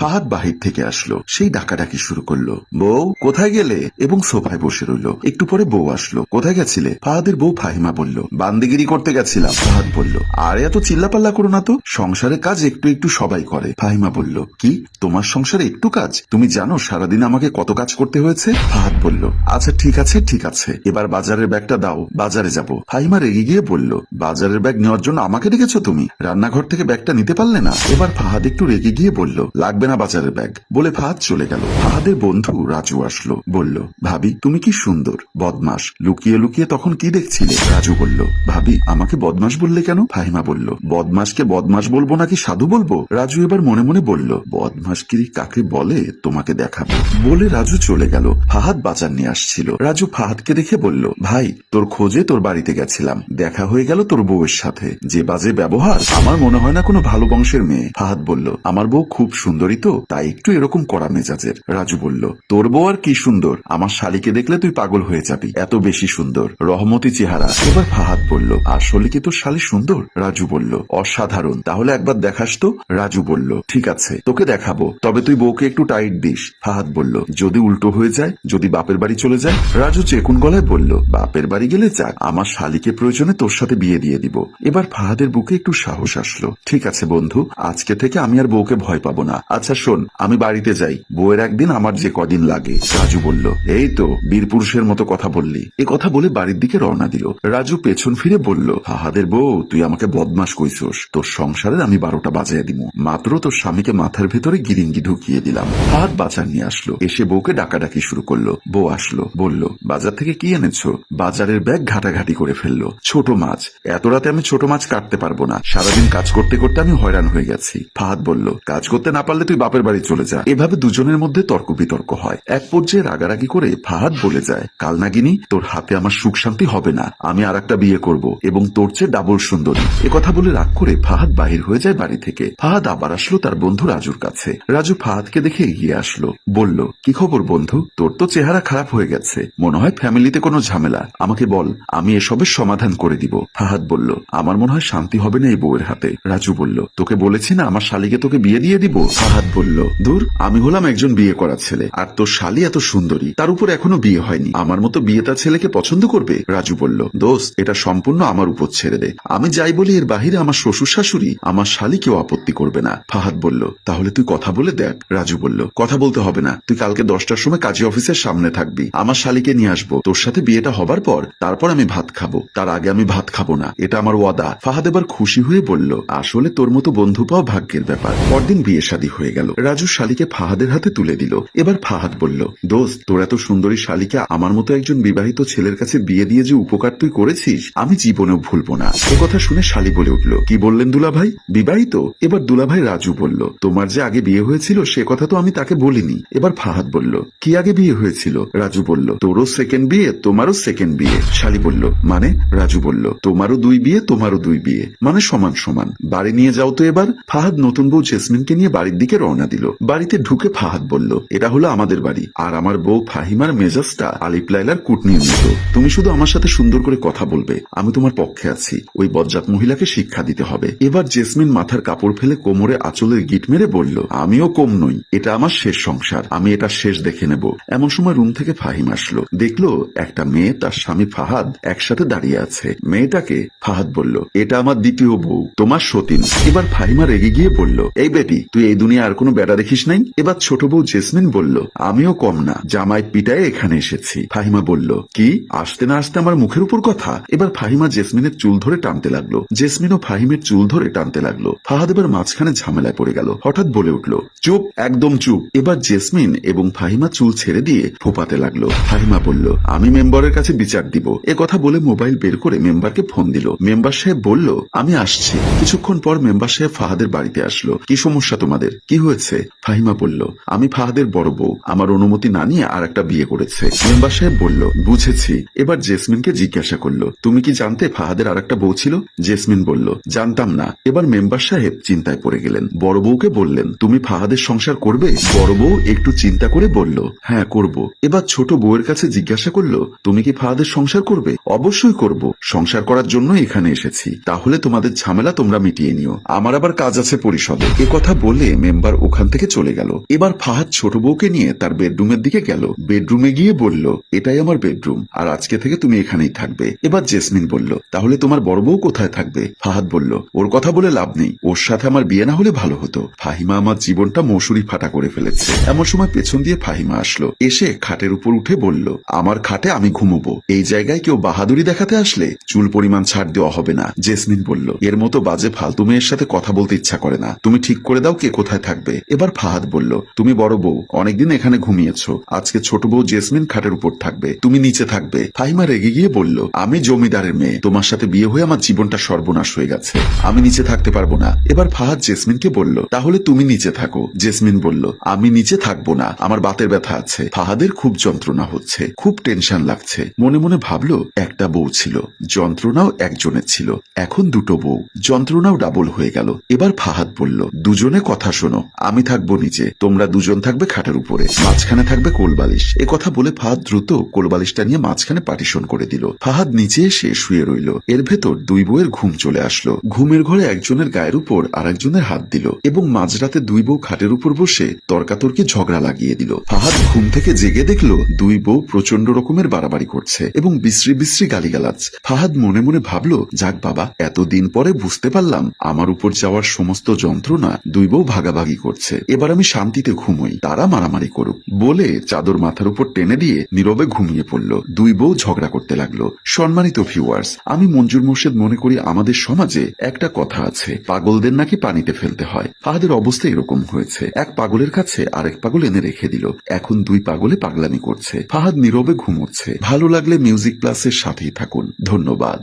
ফাহাদ বাহির থেকে আসলো। সেই ডাকাডাকি শুরু করলো, বউ কোথায় গেলে, এবং সোফায় বসে রইলো। একটু পরে বউ আসলো। কোথায় গেছিলে? ফাহাদের বউ ফাহিমা বলল, বান্দিগিরি করতে গেছিলাম। ফাহাদ বলল, আর এত চিল্লাপাল্লা করো না তো, সংসারের কাজ একটু একটু সবাই করে। ফাহিমা বলল, কি তোমার সংসারে একটু কাজ? তুমি জানো সারাদিন আমাকে কত কাজ করতে হয়েছে? ফাহাদ বলল, আচ্ছা ঠিক আছে ঠিক আছে, এবার বাজারের ব্যাগটা দাও, বাজারে যাব। ফাহিমা রেগে গিয়ে বলল, বাজারের ব্যাগ নেওয়ার জন্য আমাকে ডেকেছো তুমি? রান্নাঘর থেকে ব্যাগটা নিতে পারলে না? এবার ফাহাদ একটু রেগে গিয়ে বলল, লাগবে না বাজারের ব্যাগ, বলে ফাহাদ চলে গেল। ফাহাদের বন্ধু রাজু আসলো, বলল, ভাবি তুমি কি সুন্দর। বদমাস, লুকিয়ে লুকিয়ে তখন কি দেখছিলে? রাজু বলল, ভাবি আমাকে বদমাস বললে কেন? ফাহিমা বলল, বদমাসকে বদমাস বলবো নাকি সাধু বলবো? রাজু এবার মনে মনে বলল, বদমাসগিরি কাকে বলে তোমাকে দেখাবো, বলে রাজু চলে গেল। ফাহাদ বাজার নিয়ে আসছিল। রাজু ফাহাদকে দেখে বলল, ভাই তোর খোঁজে তোর বাড়িতে গেছিলাম, দেখা হয়ে গেল তোর বউয়ের সাথে, যে বাজে ব্যবহার, আমার মনে হয় না কোনো ভালো বংশের মেয়ে। ফাহাদ বলল, আমার বউ খুব সুন্দরী তো, তাই একটু এরকম কড়া মেজাজের। রাজু বলল, তোর বউ আর কি সুন্দর, আমার শালিকে দেখলে তুই পাগল হয়ে যাবি, এত বেশি সুন্দর, রহমতি চেহারা। এবার ফাহাদ বলল, আসলে কি তোর শালি সুন্দর? রাজু বলল, অসাধারণ, তাহলে একবার দেখাস তো। রাজু বলল, ঠিক আছে তোকে দেখাবো, তবে তুই বউকে একটু টাইট দিস। ফাহাদ বলল, যদি উল্টো হয়ে যায়, যদি বাপের বাড়ি চলে যায়? রাজু চেকুন গলায় বলল, বাপের বাড়ি গেলে যাক, আমার শালিকে প্রয়োজনে তোর সাথে বিয়ে দিয়ে দিব। এবার ফাহাদের বুকে একটু সাহস আসলো। ঠিক আছে বন্ধু, আজকে থেকে আমি আর বউকে ভয় পাবো না। আচ্ছা শোন, আমি বাড়িতে যাই, বউয়ের একদিন আমার যে কদিন লাগে। রাজু বলল, এই তো বীর পুরুষের মতো কথা বললি। এ কথা বলে বাড়ির দিকে রওনা দিল। রাজু পেছন ফিরে বলল, ফাহাদের বউ তুই আমাকে বদমাস কইছস, তোর সংসারের আমি 12টা বাজাইয়া দিব, মাত্র তোর স্বামীকে মাথার ভেতরে গিরিঙ্গি ঢুকিয়ে দিলাম। ফাহাদ বাজার নিয়ে আসলো। এসে বউকে ডাকাডাকি শুরু করলো। বউ আসলো, বলল, বাজার থেকে কি এনেছো? বাজারের ব্যাগ ঘাটাঘাটি করে ফেললো। ছোট মাছ। এত রাতে আমি ছোট মাছ কাটতে পারবো না, সারাদিন কাজ করতে করতে আমি হয়রান হয়ে গেছি। ফাহাদ বলল, কাজ করতে না পারলে তুই বাপের বাড়ি চলে যা। এভাবে দুজনের মধ্যে তর্ক বিতর্ক হয়। এক পর্যায়ে রাগারাগি করে ফাহাদ বলে যায়, কাল নাগিনী তোর হাতে আমার সুখ শান্তি হবে না, আমি আর একটা বিয়ে করব, এবং তোর চেয়ে ডাবল সুন্দরী। কথা বলে রাগ করে ফাহাদ বাহির হয়ে যায় বাড়ি থেকে। ফাহাদ আবার আসলো তার বন্ধু রাজুর কাছে। রাজু ফাহাদকে দেখে এগিয়ে আসলো, বলল, কি খবর বন্ধু, তোর তো চেহারা খারাপ হয়ে গেছে, মনে হয় ফ্যামিলিতে কোনো ঝামেলা, আমাকে বল, আমি এসবের সমাধান করে দিব। ফাহাদ বলল, আমার মনে হয় শান্তি হবে না এই বউয়ের হাতে। রাজু বলল, তোকে বলেছি না আমার শালিকে তোকে বিয়ে দিয়ে দিব? ফাহাদ বলল, দূর, আমি হলাম একজন বিয়ে করা ছেলে, আর তোর শালি এত সুন্দরী, তার উপর এখনো বিয়ে হয়নি, আমার মতো বিয়েটা ছেলেকে পছন্দ করবে? রাজু বলল, দোস্ত এটা সম্পূর্ণ আমার উপর ছেড়ে দে, আমি যাই বলি এর বাহিরে আমার শ্বশুর শাশুড়ি, আমার শালি কেউ আপত্তি করবে না। ফাহাদ বলল, তাহলে তুই কথা বলে দেখ। রাজু বলল, কথা বলতে হবে না, তুই কালকে 10টার সময় কাজী অফিসের সামনে থাকবি, আমার শালিকে নিয়ে আসবো, তোর সাথে বিয়েটা হবার পর তারপর আমি ভাত খাবো, তার আগে আমি ভাত খাবো না, এটা আমার ওয়াদা। ফাহাদ এবার খুশি হয়ে বলল, আসলে তোর মতো বন্ধু পাওয়া ভাগ্যের ব্যাপার। পরদিন বিয়ে শাদী হয়ে গেল। রাজু শালিকে ফাহাদের হাতে তুলে দিল। এবার ফাহাদ বলল, দোস্ত তোর এত সুন্দরী শালিকে আমার মতো একজন বিবাহিত ছেলের কাছে বিয়ে দিয়ে যে উপকার তুই করেছিস, আমি জীবনেও ভুলবো না। কথা শুনে শালি বলে উঠল, কি বললেন দুলাভাই, বিবাহিত? এবার দুলাভাই রাজু বলল, তোমার যে আগে বিয়ে হয়েছিল সে কথা তো আমি তাকে বলিনি। এবার ফাহাদ বলল, কি আগে বিয়ে হয়েছিল? রাজু বলল, তোরও সেকেন্ড বিয়ে, তোমারও সেকেন্ড বিয়ে। শালি বলল, মানে? রাজু বলল, তোমারও 2 বিয়ে, তোমারও 2 বিয়ে, মানে সমান সমান। বাড়ি নিয়ে যাও তো এবার। ফাহাদ নতুন বউ জেসমিনকে নিয়ে বাড়ির দিকে রওনা দিল। বাড়িতে ঢুকে ফাহাদ বলল, এটা হলো আমাদের বাড়ি, আর আমার বউ ফাহিমার মেজাজটা আলিপ লাইলার কুটনির মতো, তুমি শুধু আমার সাথে সুন্দর করে কথা বলবে, আমি তোমার পক্ষে আছি, ওই বজ্জাত মহিলাকে শিক্ষা দিতে হবে। এবার জেসমিন মাথার কাপড় ফেলে কোমরে আঁচলের গিট মেরে বলল, আমিও কম নই, এটা আমার শেষ সংসার, আমি এটা শেষ দেখে নেব। এমন সময় রুম থেকে ফাহিম আসলো। দেখলো একটা মেয়ে তার স্বামী ফাহাদ একসাথে দাঁড়িয়ে আছে। মেয়েটাকে? ফাহাদ বলল, এটা আমার দ্বিতীয় বউ, তোমার সতীন। এবার ফাহিমা রেগে গিয়ে বলল, এই বেটি তুই এই দুনিয়া আর কোনো বেড়া দেখিস নাই? এবার ছোট বউ জেসমিন বলল, আমিও কম না, জামাই পিটায় এখানে এসেছি। ফাহিমা বলল, কি? আসতে না আসতে আমার মুখের উপর কথা। এবার ফাহিমা জেসমিনের চুল ধরে টানতে লাগলো। জেসমিনও ফাহিমের চুল ধরে টানতে লাগলো। ফাহাদ এবার মাঝখানে ঝামেলায় পড়ে গেল। হঠাৎ বলে উঠল, চুপ, একদম চুপ। এবার জেসমিন এবং ফাহিমা চুল ছেড়ে দিয়ে ফোপাতে লাগলো। ফাহিমা বলল, আমি মেম্বারের কাছে বিচার দিব। কথা বলে মোবাইল বের করে মেম্বারকে ফোন দিল। মেম্বার সাহেব বলল, আমি আসছি। কিছুক্ষণ পর মেম্বার সাহেব ফাহাদের বাড়িতে আসলো। কি সমস্যা তোমাদের, কি হয়েছে? ফাহিমা বলল, আমি ফাহাদের বড় বউ, আমার অনুমতি না নিয়ে আর একটা বিয়ে করেছে। মেম্বার সাহেব বলল, বুঝেছি। এবার জেসমিনকে জিজ্ঞাসা করলো, তুমি কি জানতে ফাহাদের আর একটা বউ ছিল? জেসমিন বলল, জানতাম না। এবার মেম্বার সাহেব চিন্তায় পড়ে গেলেন। বড় বউকে বললেন, তুমি ফাহাদের সংসার করবে? বড় বউ একটু চিন্তা করে বলল, হ্যাঁ করব। এবার ছোট বউয়ের কাছে জিজ্ঞাসা করলো, তুমি কি ফাহাদের সংসার করবে? অবশ্যই করব, সংসার করার জন্য এখানে এসেছি। তাহলে তোমাদের ঝামেলা তোমরা মিটিয়ে নিও, আমার আবার কাজ আছে পরিষদে। কথা বলে মেম্বার এবার ওখান থেকে চলে গেল। এবার ফাহাদ ছোট বউকে নিয়ে তার বেডরুমের দিকে গেল। বেডরুমে গিয়ে বলল, এটাই আমার বেডরুম, আর আজকে থেকে তুমি এখানেই থাকবে। এবার জেসমিন বলল, তাহলে তোমার বড় বউ কোথায় থাকবে? ফাহাদ বলল, ওর কথা বলে লাভ নেই, ওর সাথে আমার বিয়ে না হলে ভালো হতো। ফাহিমা আমার জীবনটা মশুরি ফাটা করে ফেলেছে। এমন সময় পেছন দিয়ে ফাহিমা আসলো, এসে খাটের উপর উঠে বলল, আমার খাটে আমি ঘুমোবো, এই জায়গায় কেউ বাহাদুরি দেখাতে আসলে চুল পরিমাণ ছাড় দেওয়া হবে না। জেসমিন বলল, এর মতো বাজে ফালতু মেয়ের সাথে কথা বলতে ইচ্ছা করে না, তুমি ঠিক করে দাও কে কোথায় থাকবে। এবার ফাহাদ বলল, তুমি বড় বউ, অনেকদিন এখানে ঘুমিয়েছো, আজকে ছোট বউ জেসমিন খাটের উপর থাকবে, তুমি নিচে থাকবে। ফাহিমা রেগে গিয়ে বলল, আমি জমিদারের মেয়ে, তোমার সাথে বিয়ে হয়ে আমার জীবনটা সর্বনাশ হয়ে গেছে, আমি নিচে থাকতে পারবো না। এবার ফাহাদ জেসমিনকে বলল, তাহলে তুমি নিচে থাকো। জেসমিন বলল, আমি নিচে থাকবো না, আমার বাতের ব্যথা আছে। ফাহাদের খুব যন্ত্রণা হচ্ছে, খুব টেনশন লাগছে। মনে মনে ভাবলো, একটা বউ ছিল, যন্ত্রণাও একজনের ছিল, এখন দুটো বউ, যন্ত্রণাও ডাবল হয়ে গেল। এবার ফাহাদ বলল, দুজনে কথা শোনো, আমি থাকবো নিচে, তোমরা দুজন থাকবে খাটের উপরে, মাঝখানে থাকবে কোলবালিশ। এ কথা বলে ফাহাদ দ্রুত কোলবালিশটা নিয়ে মাঝখানে পার্টিশন করে দিল। ফাহাদ নিচে এসে শুয়ে রইল। এর ভেতর দুই বউয়ের ঘুম চলে আসলো। ঘুমের ঘরে একজনের গায়ের উপর আর একজনের হাত দিল এবং মাঝরাতে দুই বউ খাটের উপর বসে তর্কাতর্কি ঝগড়া লাগিয়ে দিল। ফাহাদ ঘুম থেকে জেগে দেখলো দুই বউ প্রচন্ড রকমের বাড়াবাড়ি করছে এবং বিশ্রী বিশ্রী গালিগালাজ। ফাহাদ মনে মনে ভাবলো, যাক বাবা, এতদিন পরে বুঝতে পারলাম আমার উপর যাওয়ার সমস্ত যন্ত্রণা দুই বউ ভাগাভাগি করছে, এবার আমি শান্তিতে ঘুমোই, তারা মারামারি করুক। বলে চাদর মাথার উপর টেনে দিয়ে নীরবে ঘুমিয়ে পড়ল। দুই বউ ঝগড়া করতে লাগলো। সম্মানিত ভিউয়ার্স, আমি মঞ্জুর মোর্শেদ মনে করি আমাদের সমাজে একটা কথা আছে, পাগলদের নাকি পানিতে ফেলতে হয়। ফাহাদের অবস্থা এরকম হয়েছে, এক পাগলের কাছে আরেক পাগল এনে রেখে দিল, এখন দুই পাগলে পাগলামি করছে। ফাহাদ নীরবে ঘুমোচ্ছে। ভালো লাগলে মিউজিক প্লাসের সাথেই থাকুন। ধন্যবাদ।